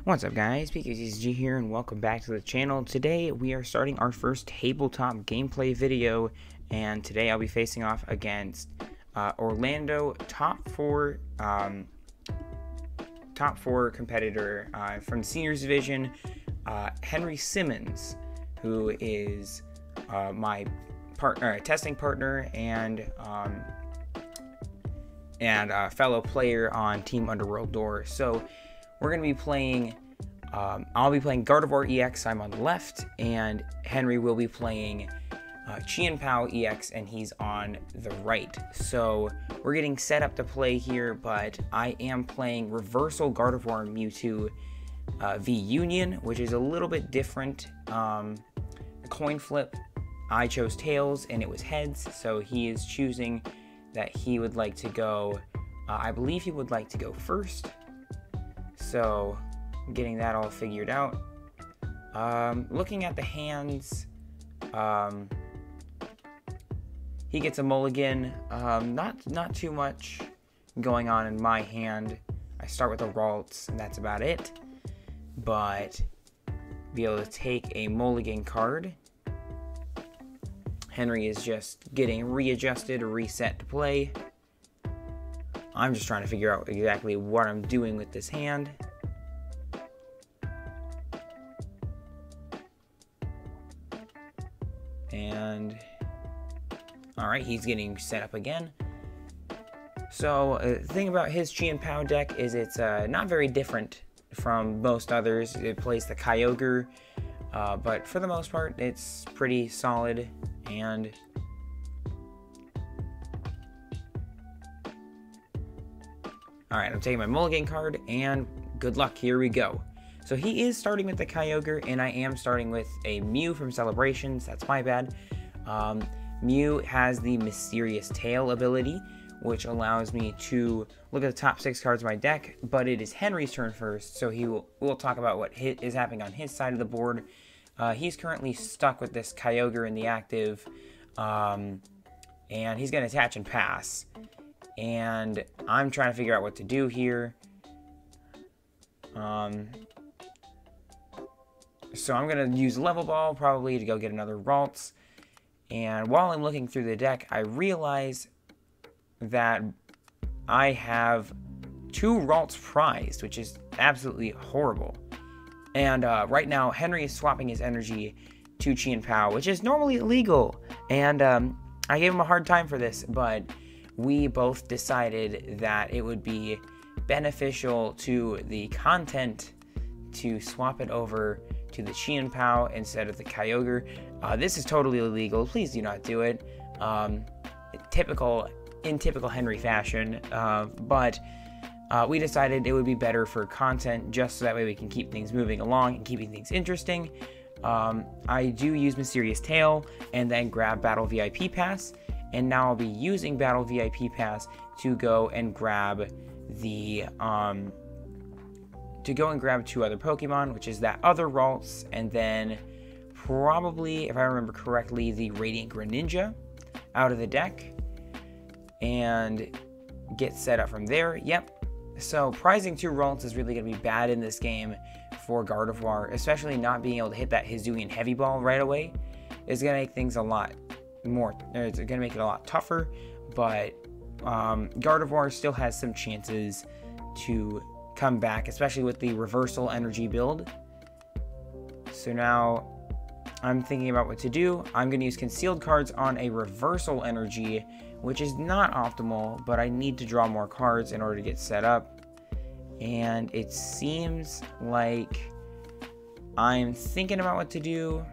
What's up guys, TCG here and welcome back to the channel. Today we are starting our first tabletop gameplay video, and today I'll be facing off against Orlando top four competitor from the seniors division, Henry Simmons, who is my testing partner and fellow player on Team Underworld Door. So we're going to be playing, I'll be playing Gardevoir EX, I'm on the left, and Henry will be playing Chien Pao EX, and he's on the right. So we're getting set up to play here, but I am playing Reversal Gardevoir Mewtwo v Union, which is a little bit different. The coin flip, I chose tails and it was heads, so he is choosing that he would like to go, I believe he would like to go first. So, getting that all figured out. Looking at the hands, he gets a mulligan. Not too much going on in my hand. I start with a Ralts, and that's about it. But be able to take a mulligan card. Henry is just getting readjusted or reset to play. I'm just trying to figure out exactly what I'm doing with this hand. And alright, he's getting set up again. So the thing about his Chien Pao deck is it's not very different from most others. It plays the Kyogre, but for the most part it's pretty solid. And alright, I'm taking my mulligan card, and good luck, here we go. So he is starting with the Kyogre, and I am starting with a Mew from Celebrations, that's my bad. Mew has the Mysterious Tail ability, which allows me to look at the top 6 cards of my deck, but it is Henry's turn first, so we'll talk about what is happening on his side of the board. He's currently stuck with this Kyogre in the active, and he's going to attach and pass. And I'm trying to figure out what to do here. So I'm going to use Level Ball probably to go get another Ralts. And while I'm looking through the deck, I realize that I have 2 Ralts prized, which is absolutely horrible. And right now, Henry is swapping his energy to Chien Pao, which is normally illegal. And I gave him a hard time for this, but we both decided that it would be beneficial to the content to swap it over to the Chien Pao instead of the Kyogre. This is totally illegal. Please do not do it. In typical Henry fashion, but we decided it would be better for content, just so that way we can keep things moving along and keeping things interesting. I do use Mysterious Tail and then grab Battle VIP Pass, and now I'll be using Battle VIP Pass to go and grab the 2 other Pokemon, which is that other Ralts, and then probably, if I remember correctly, the Radiant Greninja out of the deck, and get set up from there. Yep. So prizing 2 Ralts is really going to be bad in this game for Gardevoir, especially not being able to hit that Hisuian Heavy Ball right away. It's going to make things a lot more, it's going to make it a lot tougher, but Gardevoir still has some chances to come back, especially with the Reversal Energy build. So now I'm thinking about what to do. I'm going to use Concealed cards on a Reversal Energy, which is not optimal, but I need to draw more cards in order to get set up. And it seems like I'm thinking about what to do.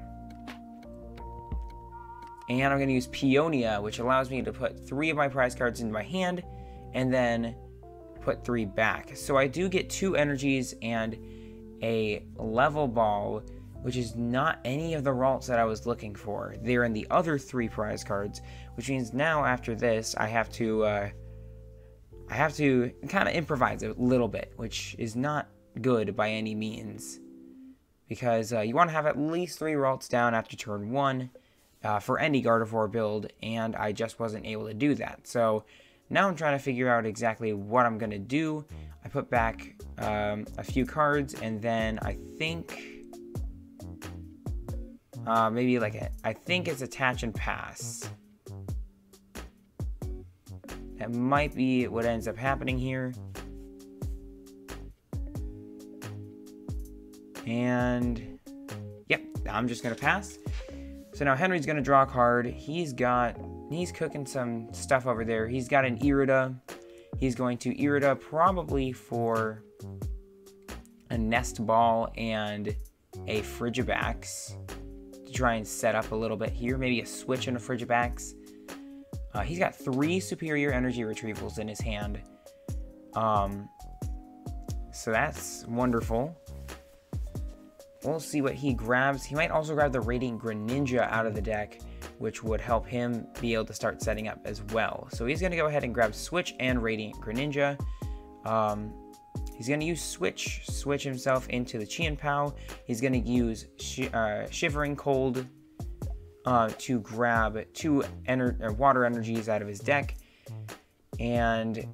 And I'm going to use Peonia, which allows me to put 3 of my prize cards into my hand, and then put 3 back. So I do get 2 energies and a Level Ball, which is not any of the Ralts that I was looking for. They're in the other 3 prize cards, which means now after this I have to kind of improvise a little bit, which is not good by any means, because you want to have at least 3 Ralts down after turn 1 for any Gardevoir build, and I just wasn't able to do that. So now I'm trying to figure out exactly what I'm going to do. I put back a few cards, and then I think maybe like I think it's attach and pass. That might be what ends up happening here. And yep, I'm just gonna pass. So now Henry's gonna draw a card. He's cooking some stuff over there. He's got an Irida. He's going to Irida probably for a Nest Ball and a Frigibax to try and set up a little bit here. Maybe a switch and a Frigibax. He's got 3 superior energy retrievals in his hand. So that's wonderful. We'll see what he grabs. He might also grab the Radiant Greninja out of the deck, which would help him be able to start setting up as well. So he's going to go ahead and grab Switch and Radiant Greninja. He's going to use switch himself into the Chien Pao. He's going to use Shivering Cold to grab 2 water energies out of his deck. And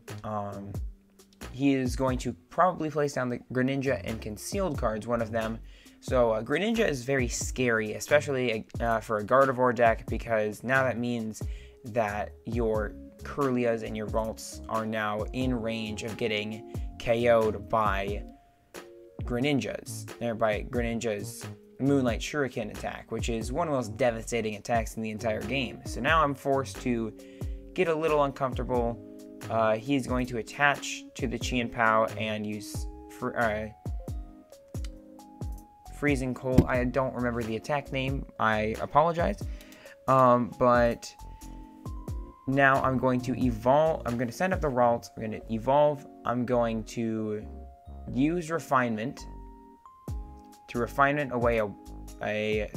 he is going to probably place down the Greninja and Concealed cards, one of them. So Greninja is very scary, especially for a Gardevoir deck, because now that means that your Kirlias and your Vaults are now in range of getting KO'd by Greninja's, or by Greninja's Moonlight Shuriken attack, which is one of the most devastating attacks in the entire game. So now I'm forced to get a little uncomfortable. He's going to attach to the Chien Pao and use Freezing Cold. I don't remember the attack name. I apologize. But now I'm going to evolve. I'm going to send up the Ralts. I'm going to evolve. I'm going to use Refinement to Refinement away a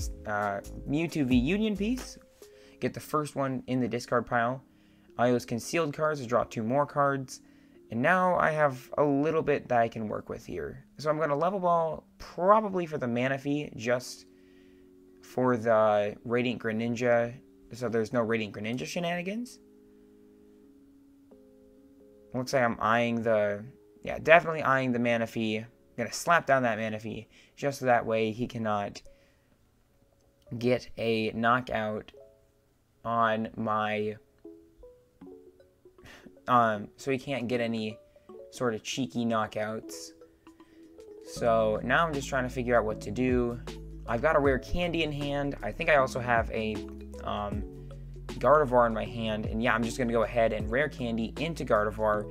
Mewtwo V Union piece. Get the first one in the discard pile. I use Concealed cards to draw 2 more cards. And now I have a little bit that I can work with here. So I'm going to level ball probably for the Manaphy, just for the Radiant Greninja. So there's no Radiant Greninja shenanigans. Looks like I'm eyeing the... Yeah, definitely eyeing the Manaphy. I'm going to slap down that Manaphy, just so that way he cannot get a knockout on my... so he can't get any sort of cheeky knockouts. So now I'm just trying to figure out what to do. I've got a rare candy in hand. I think I also have a Gardevoir in my hand. And yeah, I'm just going to go ahead and rare candy into Gardevoir.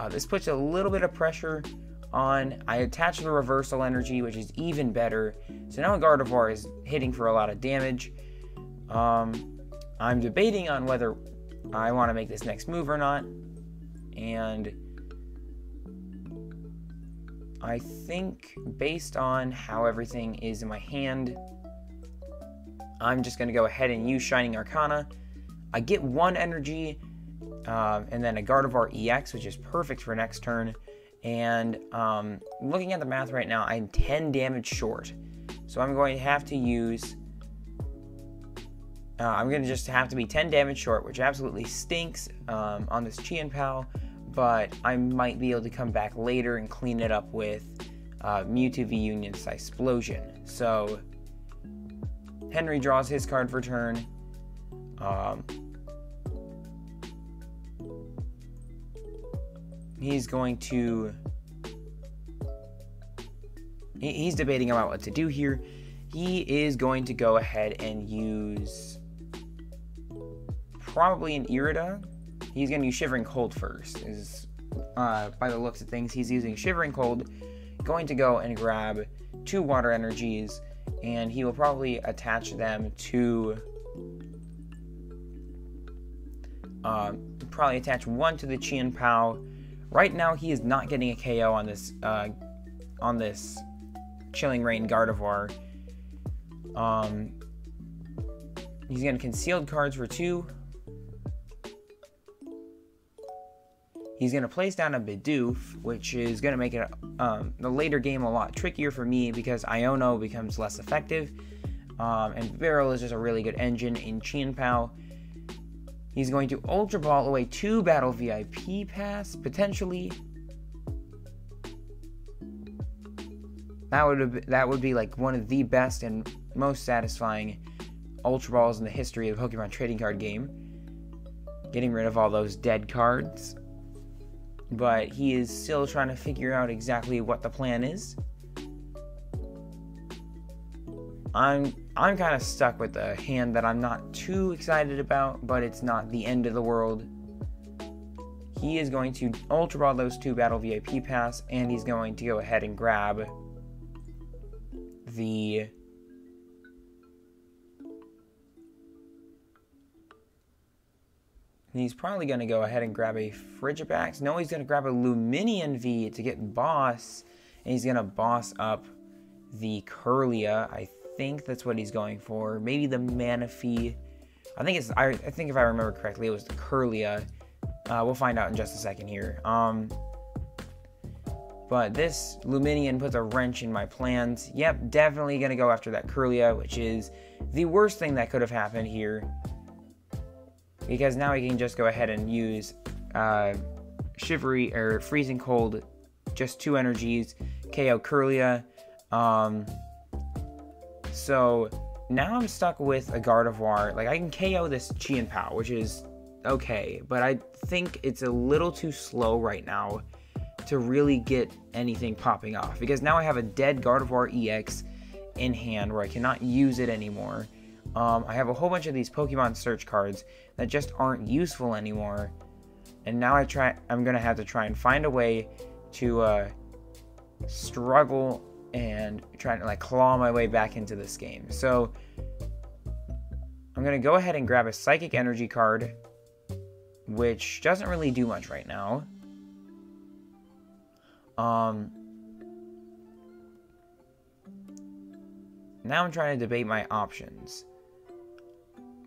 This puts a little bit of pressure on. I attach the reversal energy, which is even better. So now Gardevoir is hitting for a lot of damage. I'm debating on whether I want to make this next move or not. And I think based on how everything is in my hand, I'm just going to go ahead and use Shining Arcana. I get 1 energy and then a Gardevoir EX, which is perfect for next turn. And looking at the math right now, I'm 10 damage short. So I'm going to have to use... I'm going to just have to be 10 damage short, which absolutely stinks on this Chien Pao, but I might be able to come back later and clean it up with Mewtwo V Union Explosion. So Henry draws his card for turn. He's going to... He's debating about what to do here. He is going to go ahead and use... probably an Irida. He's going to use Shivering Cold first. By the looks of things, he's using Shivering Cold. Going to go and grab 2 water energies, and he will probably attach them to... probably attach 1 to the Chien Pao. Right now, he is not getting a KO on this Chilling Reign Gardevoir. He's going to Concealed cards for 2. He's going to place down a Bidoof, which is going to make it the later game a lot trickier for me because Iono becomes less effective. And Barrel is just a really good engine in Chien Pao. He's going to Ultra Ball away 2 Battle VIP Pass, potentially. That would be like one of the best and most satisfying Ultra Balls in the history of the Pokemon trading card game. Getting rid of all those dead cards. But he is still trying to figure out exactly what the plan is. I'm kind of stuck with a hand that I'm not too excited about, but it's not the end of the world. He is going to Ultra Ball those 2 Battle VIP Pass, and he's going to go ahead and grab the he's probably going to go ahead and grab a Frigibax. No, he's going to grab a Luminion V to get Boss, and he's going to Boss up the Kirlia. I think that's what he's going for. Maybe the Manaphy. I think if I remember correctly, it was the Kirlia. We'll find out in just a second here. But this Luminion puts a wrench in my plans. Yep, definitely going to go after that Kirlia, which is the worst thing that could have happened here. Because now he can just go ahead and use Shivery or Freezing Cold, just 2 energies, KO Kirlia. So now I'm stuck with a Gardevoir. Like, I can KO this Chien Pao, which is okay, but I think it's a little too slow right now to really get anything popping off. Because now I have a dead Gardevoir EX in hand where I cannot use it anymore. I have a whole bunch of these Pokemon search cards that just aren't useful anymore. And now I'm going to have to try and find a way to struggle and try to like claw my way back into this game. So I'm going to go ahead and grab a Psychic Energy card, which doesn't really do much right now. Now I'm trying to debate my options.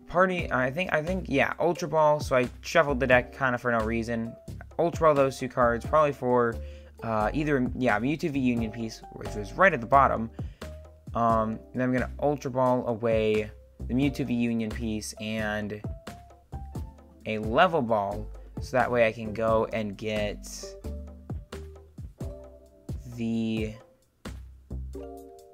I think, yeah, Ultra Ball, so I shuffled the deck kind of for no reason. Ultra Ball those 2 cards, probably for either, yeah, Mewtwo V Union Piece, which was right at the bottom. And then I'm going to Ultra Ball away the Mewtwo V Union Piece and a Level Ball, so that way I can go and get the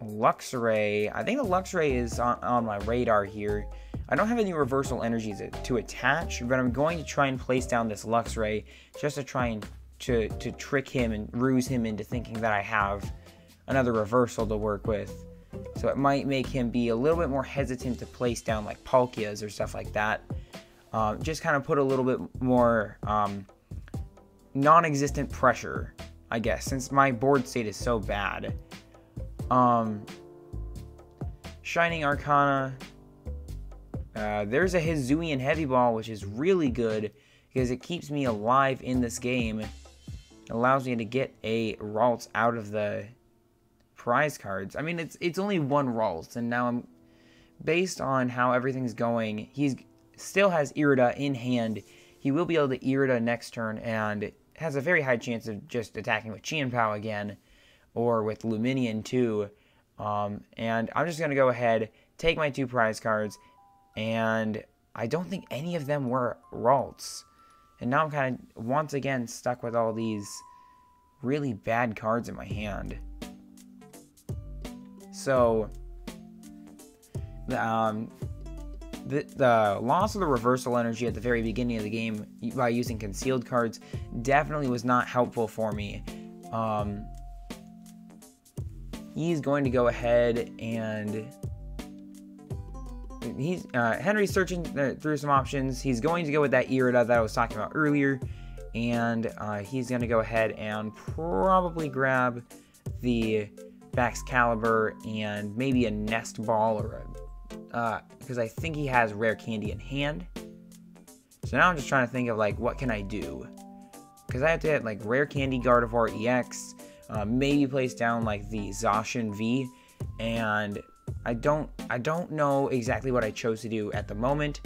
Luxray. I think the Luxray is on my radar here. I don't have any reversal energies to attach, but I'm going to try and place down this Luxray just to try and to trick him and ruse him into thinking that I have another reversal to work with. So it might make him be a little bit more hesitant to place down like Palkias or stuff like that. Just kind of put a little bit more non-existent pressure, I guess, since my board state is so bad. Shining Arcana. There's a Hisuian Heavy Ball, which is really good because it keeps me alive in this game. It allows me to get a Ralts out of the prize cards. I mean, it's only 1 Ralts, and now I'm based on how everything's going. He's still has Irida in hand. He will be able to Irida next turn, and has a very high chance of just attacking with Chien Pao again, or with Luminion too. And I'm just gonna go ahead, take my 2 prize cards. And I don't think any of them were Ralts. And now I'm kind of, once again, stuck with all these really bad cards in my hand. So, the loss of the reversal energy at the very beginning of the game by using concealed cards definitely was not helpful for me. He's going to go ahead and... Henry's searching through some options. He's going to go with that Irida that I was talking about earlier, and he's going to go ahead and probably grab the Baxcalibur and maybe a Nest Ball or a because I think he has Rare Candy in hand. So now I'm just trying to think of like what can I do, because I have to hit like Rare Candy Gardevoir EX, maybe place down like the Zacian V, and I don't know exactly what I chose to do at the moment,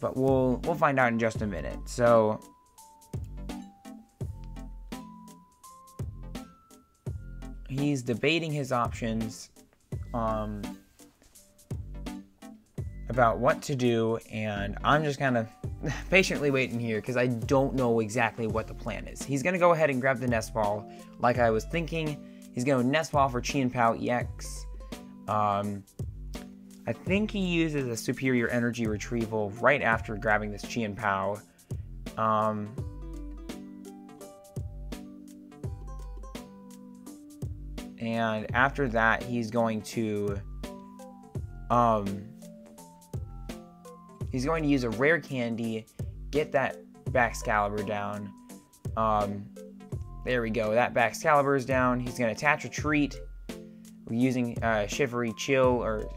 but we'll find out in just a minute. So he's debating his options about what to do, and I'm just kind of patiently waiting here because I don't know exactly what the plan is. He's going to go ahead and grab the Nest Ball like I was thinking. He's going to Nest Ball for Chien Pao EX. I think he uses a superior energy retrieval right after grabbing this Chien Pao. And after that, he's going to use a rare candy, get that Baxcalibur down. There we go. That Baxcalibur is down. He's going to attach Retreat. We're using Shivery Chill,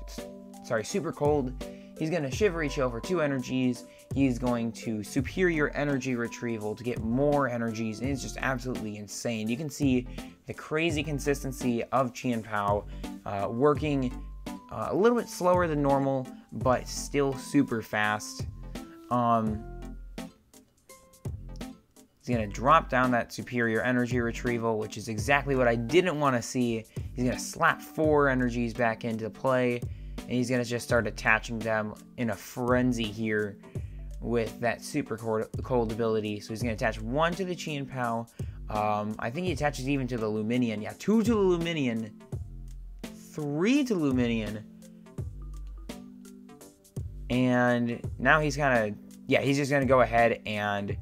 Super Cold. He's going to Shivery Chill for 2 energies. He's going to Superior Energy Retrieval to get more energies. And it's just absolutely insane. You can see the crazy consistency of Chien Pao working a little bit slower than normal, but still super fast. He's going to drop down that Superior Energy Retrieval, which is exactly what I didn't want to see. He's going to slap 4 energies back into play, and he's going to just start attaching them in a frenzy here with that Super Cold ability. So he's going to attach 1 to the Chien Pao. I think he attaches even to the Luminion. Yeah, 2 to the Luminion. 3 to Luminion. And now he's kind of... Yeah, he's just going to go ahead and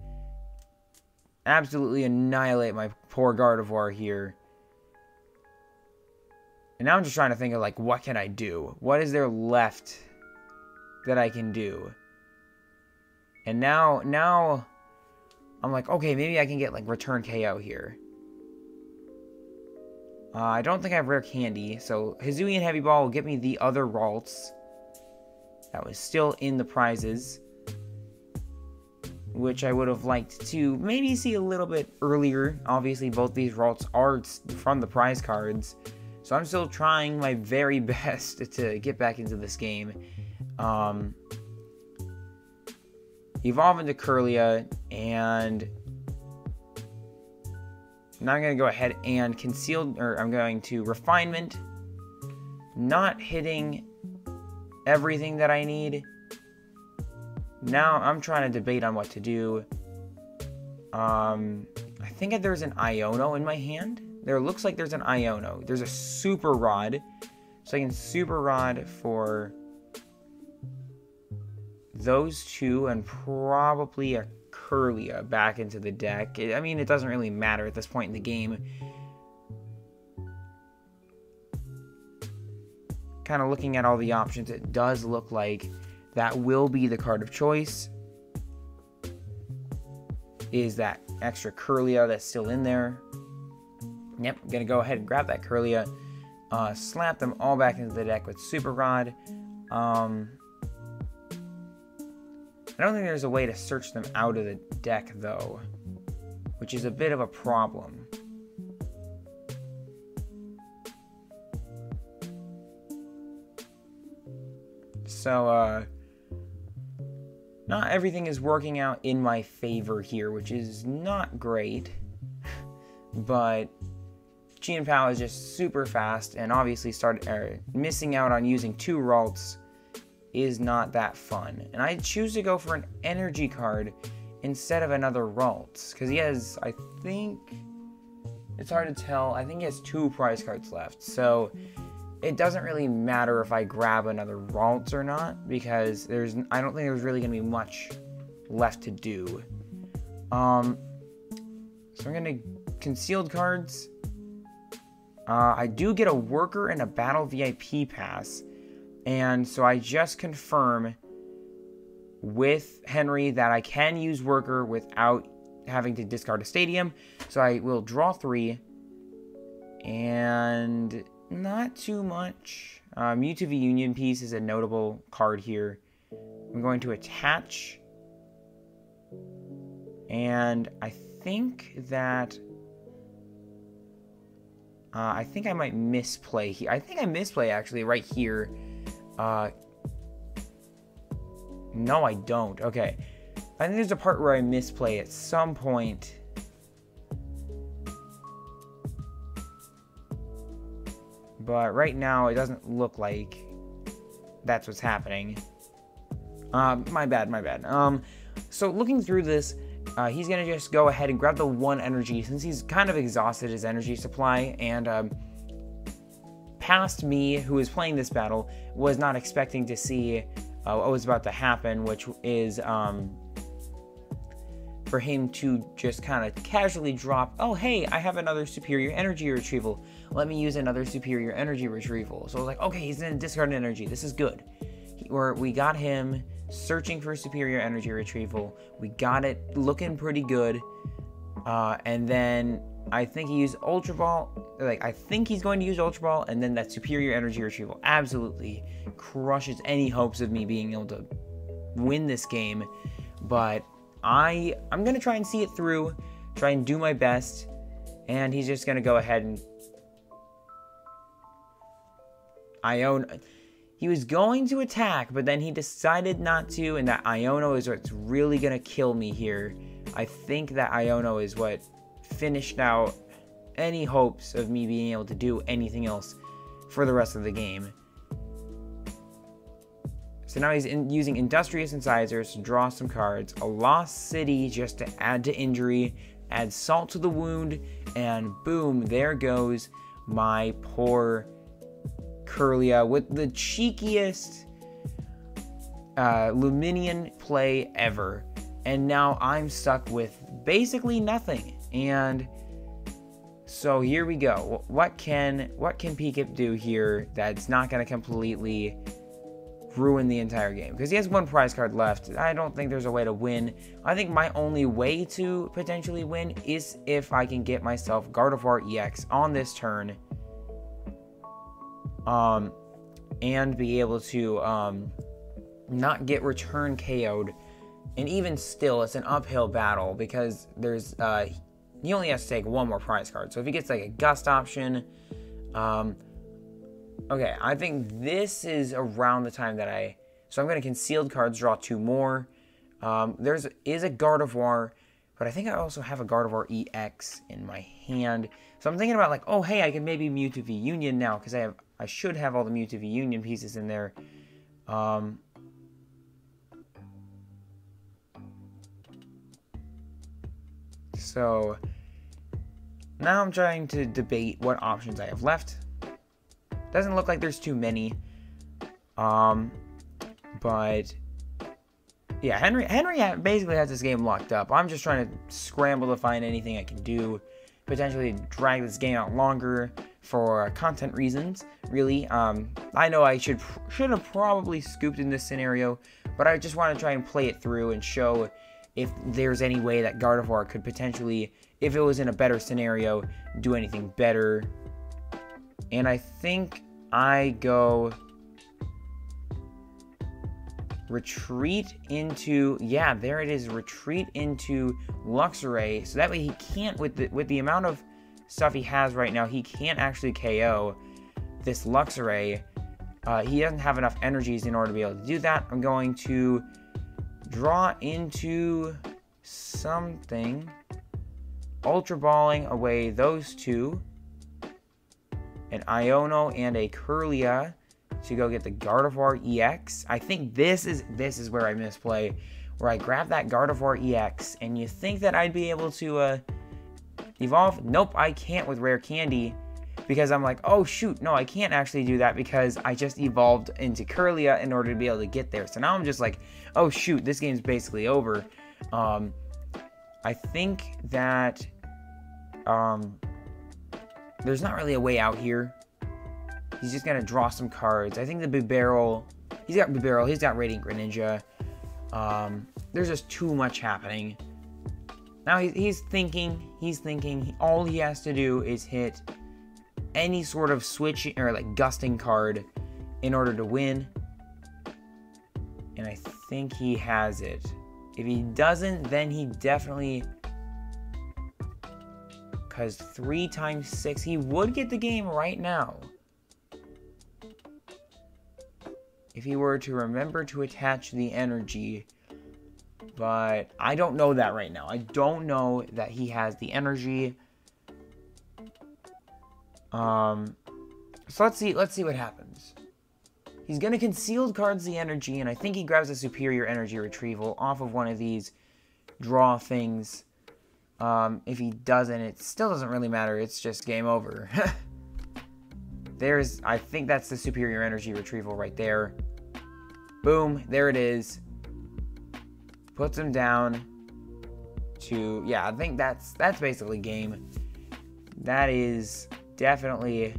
absolutely annihilate my poor Gardevoir here. And now I'm just trying to think of, like, what can I do? What is there left that I can do? And now I'm like, okay, maybe I can get, like, Return KO here. I don't think I have Rare Candy, so Hisuian Heavy Ball will get me the other Ralts that was still in the prizes, which I would have liked to maybe see a little bit earlier. Obviously, both these Ralts are from the prize cards, so I'm still trying my very best to get back into this game. Evolve into Kirlia, and now I'm going to go ahead and I'm going to Refinement, not hitting everything that I need. Now I'm trying to debate on what to do. I think there's an Iono in my hand. There looks like there's an Iono. There's a Super Rod. So I can Super Rod for those 2 and probably a Kirlia back into the deck. I mean, it doesn't really matter at this point in the game. Kind of looking at all the options, it does look like that will be the card of choice. Is that extra Kirlia that's still in there. Yep, I'm going to go ahead and grab that Kirlia. Slap them all back into the deck with Super Rod. I don't think there's a way to search them out of the deck, though, which is a bit of a problem. So, not everything is working out in my favor here, which is not great. But Chien Pao is just super fast, and obviously missing out on using 2 Ralts is not that fun. And I choose to go for an energy card instead of another Ralts, because he has, I think, it's hard to tell, I think he has 2 prize cards left. So it doesn't really matter if I grab another Ralts or not, because I don't think there's really going to be much left to do. So I'm going to Concealed cards. I do get a Worker and a Battle VIP pass, and so I just confirm with Henry that I can use Worker without having to discard a Stadium. So I will draw 3, and not too much. Mewtwo V Union Piece is a notable card here. I'm going to attach, and I think that I think I might misplay here. I think I misplay actually right here. No, I don't. Okay. I think there's a part where I misplay at some point. But right now, it doesn't look like that's what's happening. My bad. So looking through this, he's going to just go ahead and grab the 1 energy since he's kind of exhausted his energy supply, and past me, who is playing this battle, was not expecting to see what was about to happen, which is for him to just kind of casually drop, oh hey, I have another superior energy retrieval. Let me use another superior energy retrieval. So I was like, okay, he's in discard energy. This is good. We got him searching for superior energy retrieval. We got it looking pretty good. And then I think he used Ultra Ball. Like, I think he's going to use Ultra Ball, and then that superior energy retrieval absolutely crushes any hopes of me being able to win this game. But I'm going to try and see it through, try and do my best, and he's just going to go ahead and he was going to attack, but then he decided not to, and that Iono is what's really going to kill me here. I think that Iono is what finished out any hopes of me being able to do anything else for the rest of the game. So now he's using Industrious Incisors to draw some cards, a Lost City just to add to injury, add Salt to the wound, and boom, there goes my poor Kirlia with the cheekiest Luminion play ever. And now I'm stuck with basically nothing. And so here we go. What can Pika do here that's not going to completely ruin the entire game? Because he has 1 prize card left. I don't think there's a way to win. I think my only way to potentially win is if I can get myself Gardevoir EX on this turn. And be able to not get return KO'd. And even still, it's an uphill battle because there's he only has to take 1 more prize card. So if he gets like a Gust option, okay, I think this is around the time that so I'm going to concealed cards, draw 2 more. There is a Gardevoir, but I think I also have a Gardevoir EX in my hand. So I'm thinking about like, oh hey, I can maybe Mewtwo V Union now because I should have all the Mewtwo V Union pieces in there. So now I'm trying to debate what options I have left. Doesn't look like there's too many. But yeah, Henry basically has this game locked up. I'm just trying to scramble to find anything I can do, potentially drag this game out longer for content reasons, really. I know I should have probably scooped in this scenario, but I just want to try and play it through and show if there's any way that Gardevoir could potentially, if it was in a better scenario, do anything better. And I think I go retreat into, yeah, there it is, retreat into Luxray, so that way he can't, with the amount of stuff he has right now, he can't actually KO this Luxray. He doesn't have enough energies in order to be able to do that. I'm going to draw into something, Ultra Balling away those 2, an Iono and a Kirlia to go get the Gardevoir EX. I think this is where I misplay, where I grab that Gardevoir EX, and you think that I'd be able to evolve? Nope, I can't with Rare Candy, because I'm like, oh shoot, no, I can't actually do that because I just evolved into Kirlia in order to be able to get there. So now I'm just like, oh shoot, this game's basically over. I think that there's not really a way out here. He's just gonna draw some cards. I think the Bibarel, he's got Radiant Greninja. There's just too much happening. Now he's thinking all he has to do is hit any sort of switching or like gusting card in order to win. And I think he has it. If he doesn't, then he definitely, because 3 times 6, he would get the game right now if he were to remember to attach the energy. But I don't know that right now. I don't know that he has the energy. So let's see what happens. He's going to concealed cards the energy, and I think he grabs a superior energy retrieval off of one of these draw things. If he doesn't, it still doesn't really matter. It's just game over. I think that's the superior energy retrieval right there. Boom, there it is. Puts him down to, yeah, I think that's basically game. That is definitely,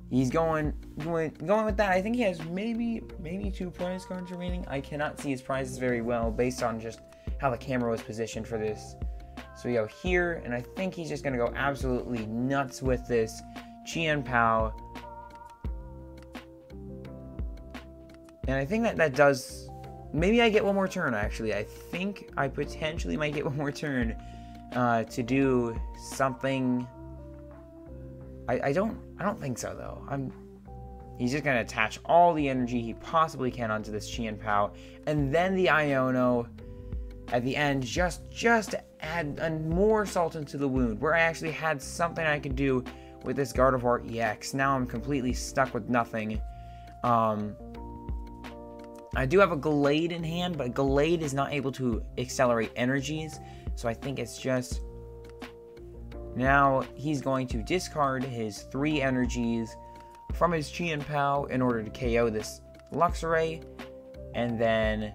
he's going with that. I think he has maybe 2 prize cards remaining. I cannot see his prizes very well based on just how the camera was positioned for this. So we go here, and I think he's just going to go absolutely nuts with this Chien Pao. And I think that does, maybe I get one more turn, actually. I think I potentially might get one more turn to do something. I don't think so, though. He's just going to attach all the energy he possibly can onto this Chien Pao, and then the Iono at the end, just to add more salt into the wound, where I actually had something I could do with this Gardevoir EX. Now I'm completely stuck with nothing. I do have a Gallade in hand, but Gallade is not able to accelerate energies, so I think it's just, now he's going to discard his 3 energies from his Chien Pao in order to KO this Luxray, and then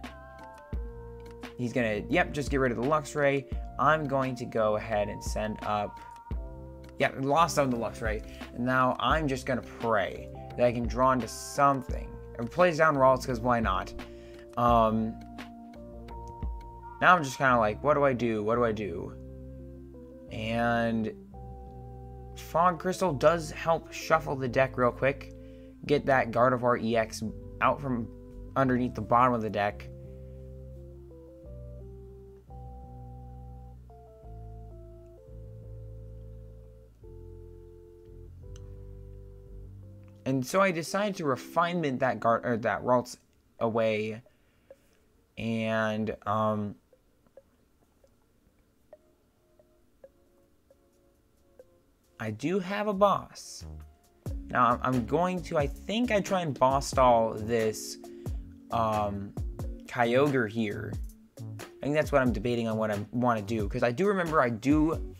he's gonna, just get rid of the Luxray. I'm going to go ahead and send up, lost out the Luxray, and now I'm just gonna pray that I can draw into something. It plays down Ralts, because why not? Now I'm just kind of like, what do I do? And Fog Crystal does help shuffle the deck real quick. Get that Gardevoir EX out from underneath the bottom of the deck. And so I decided to refinement that that Ralts away, and I do have a boss. Now I'm going to, I think I try and boss stall this Kyogre here. I think that's what I'm debating on what I want to do, because I do remember I do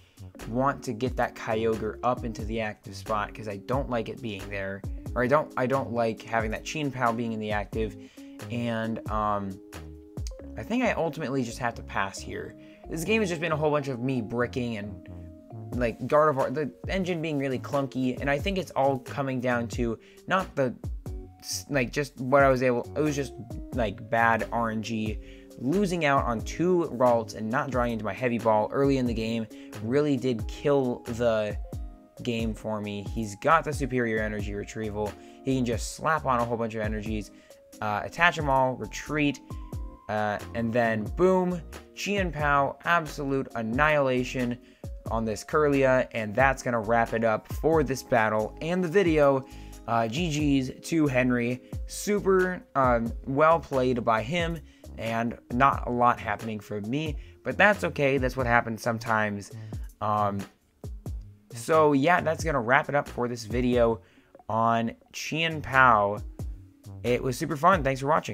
want to get that Kyogre up into the active spot, because I don't like it being there. Or I don't like having that Chien Pao being in the active, and I think I ultimately just have to pass here. This game has just been a whole bunch of me bricking and like Gardevoir, the engine being really clunky, and I think it's all coming down to not the just what I was able. It was just like bad RNG. Losing out on 2 Ralts and not drawing into my heavy ball early in the game really did kill the game for me. He's got the superior energy retrieval. He can just slap on a whole bunch of energies, attach them all, retreat, and then boom, Chien Pao, absolute annihilation on this Kirlia, and that's gonna wrap it up for this battle and the video. GG's to Henry. Super well played by him, and not a lot happening for me, but that's okay. That's what happens sometimes. So yeah, that's gonna wrap it up for this video on Chien Pao. It was super fun. Thanks for watching.